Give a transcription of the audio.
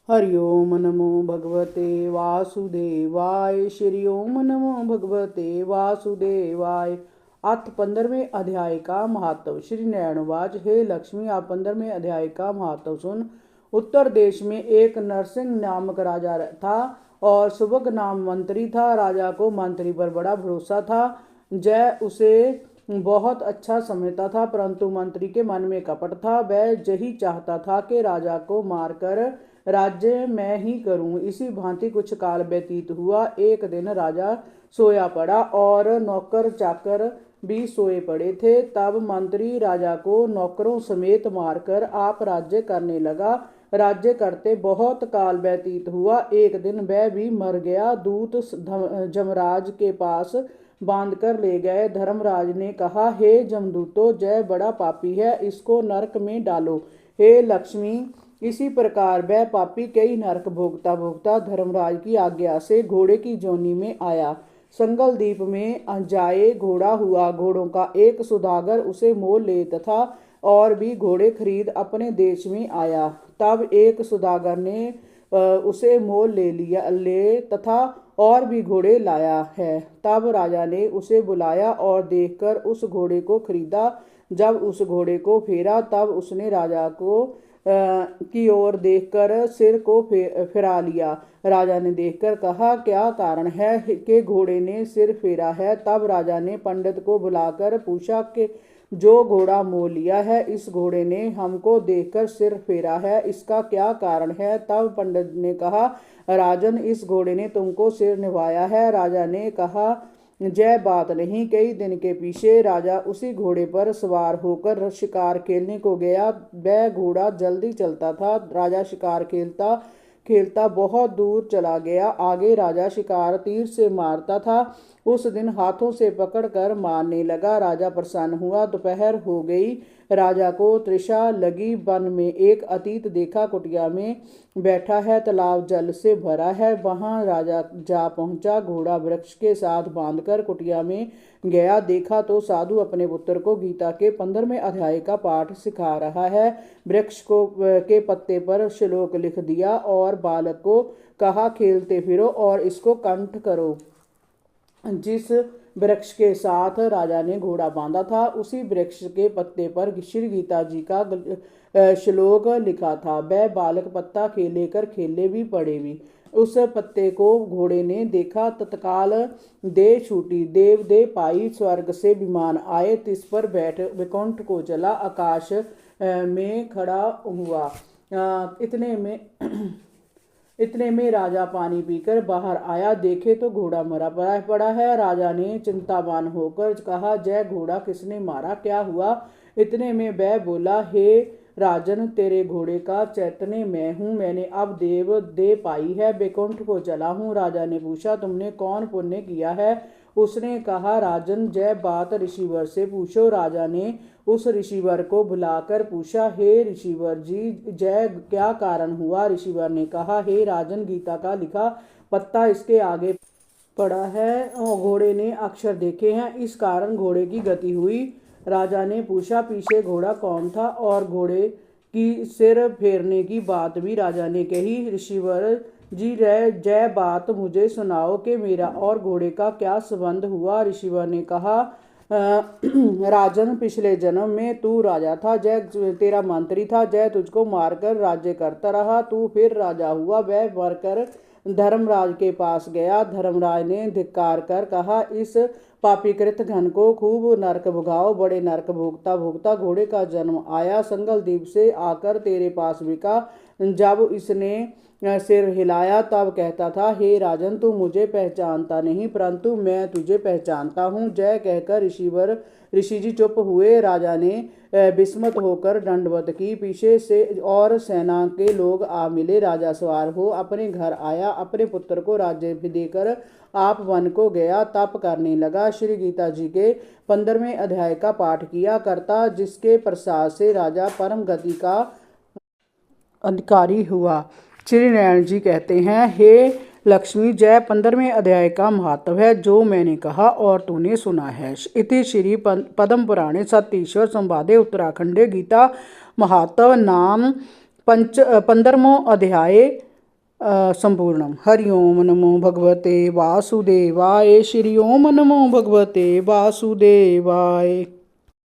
हरि ओम नमो भगवते वासुदेवाय। श्री ओम नमो भगवते वासुदेवाय। अथ 15वें अध्याय का महत्व। श्री नारायणवाच, हे लक्ष्मी, आप 15वें अध्याय का महत्व सुन। उत्तर देश में एक नरसिंह नामक राजा था और सुभग नाम मंत्री था। राजा को मंत्री पर बड़ा भरोसा था। जय उसे बहुत अच्छा समझता था, परंतु मंत्री के मन में कपट था। वह यही चाहता था कि राजा को मारकर राज्य मैं ही करूं। इसी भांति कुछ काल व्यतीत हुआ। एक दिन राजा सोया पड़ा और नौकर चाकर भी सोए पड़े थे। तब मंत्री राजा को नौकरों समेत मारकर आप राज्य करने लगा। राज्य करते बहुत काल व्यतीत हुआ। एक दिन वह भी मर गया। दूत जमराज के पास बांध कर ले गए। धर्मराज ने कहा, हे जमदूतो, जय बड़ा पापी है, इसको नरक में डालो। हे लक्ष्मी, इसी प्रकार वह पापी कई नरक भोगता भोगता धर्मराज की आज्ञा से घोड़े की जोनी में आया। संगल द्वीप में जाए घोड़ा हुआ। घोड़ों का एक सुदागर उसे मोल ले तथा और भी घोड़े खरीद अपने देश में आया। तब एक सुदागर ने उसे मोल ले तथा और भी घोड़े लाया है। तब राजा ने उसे बुलाया और देखकर उस घोड़े को खरीदा। जब उस घोड़े को फेरा तब उसने राजा को की ओर देखकर सिर को फिरा लिया। राजा ने देखकर कहा, क्या कारण है कि घोड़े ने सिर फेरा है? तब राजा ने पंडित को बुलाकर पूछा कि जो घोड़ा मोल लिया है, इस घोड़े ने हमको देखकर सिर फेरा है, इसका क्या कारण है? तब पंडित ने कहा, राजन, इस घोड़े ने तुमको सिर निभाया है। राजा ने कहा, जय बात नहीं। कई दिन के पीछे राजा उसी घोड़े पर सवार होकर शिकार खेलने को गया। वह घोड़ा जल्दी चलता था। राजा शिकार खेलता खेलता बहुत दूर चला गया। आगे राजा शिकार तीर से मारता था। उस दिन हाथों से पकड़कर मारने लगा। राजा प्रसन्न हुआ। दोपहर हो गई। राजा को तृषा लगी। वन में एक अतीत देखा। कुटिया में बैठा है, तालाब जल से भरा है। वहां राजा जा पहुंचा। घोड़ा वृक्ष के साथ बांधकर कुटिया में गया। देखा तो साधु अपने पुत्र को गीता के 15वें अध्याय का पाठ सिखा रहा है। वृक्ष को के पत्ते पर श्लोक लिख दिया और बालक को कहा, खेलते फिरो और इसको कंठ करो। जिस वृक्ष के साथ राजा ने घोड़ा बांधा था, उसी वृक्ष के पत्ते पर श्री गीता जी का श्लोक लिखा था। वह बालक पत्ता लेकर खेले भी पड़े भी। उस पत्ते को घोड़े ने देखा। तत्काल दे छूटी। देव दे पाई। स्वर्ग से विमान आए। तिस पर बैठ वैकुंठ को चला। आकाश में खड़ा हुआ। इतने में राजा पानी पीकर बाहर आया। देखे तो घोड़ा मरा पड़ा है। राजा ने चिंतावान होकर कहा, जय घोड़ा किसने मारा, क्या हुआ? इतने में वह बोला, हे राजन, तेरे घोड़े का चैतन्य मैं हूँ। मैंने अब देव दे पाई है, वैकुंठ को चला हूँ। राजा ने पूछा, तुमने कौन पुण्य किया है? उसने कहा, राजन, जय बात ऋषिवर से पूछो। राजा ने उस ऋषिवर को बुलाकर पूछा, हे ऋषिवर जी, जय क्या कारण हुआ? ऋषिवर ने कहा, हे राजन, गीता का लिखा पत्ता इसके आगे पड़ा है और घोड़े ने अक्षर देखे हैं, इस कारण घोड़े की गति हुई। राजा ने पूछा, पीछे घोड़ा कौन था? और घोड़े की सिर फेरने की बात भी राजा ने कही। ऋषिवर जी, जय बात मुझे सुनाओ कि मेरा और घोड़े का क्या संबंध हुआ? ऋषिवर ने कहा, राजन, पिछले जन्म में तू राजा था। जय तेरा मंत्री था। जय तुझको मारकर राज्य करता रहा। तू फिर राजा हुआ। वह मरकर धर्मराज के पास गया। धर्मराज ने धिक्कार कर कहा, इस पापीकृत घन को खूब नरक भुगाओ। बड़े नरक भोगता भोगता घोड़े का जन्म आया। संगल द्वीप से आकर तेरे पास बिका। जब इसने सिर हिलाया तब कहता था, हे राजन, तू मुझे पहचानता नहीं, परंतु मैं तुझे पहचानता हूँ। जय कहकर ऋषि जी चुप हुए। राजा ने विस्मित होकर दंडवत की। पीछे से और सेना के लोग आ मिले। राजा सवार हो अपने घर आया। अपने पुत्र को राज्य देकर आप वन को गया। तप करने लगा। श्री गीता जी के 15वें अध्याय का पाठ किया करता, जिसके प्रसाद से राजा परम गति का अधिकारी हुआ। श्री नारायण जी कहते हैं, हे लक्ष्मी, जय 15वें अध्याय का महत्व है जो मैंने कहा और तूने सुना है। इति श्री पद्म पुराणे सतीश्वर संवादे उत्तराखंडे गीता महत्व नाम 15वां अध्याय संपूर्णम। हरि ओम नमो भगवते वासुदेवाय। श्री ओम नमो भगवते वासुदेवाय।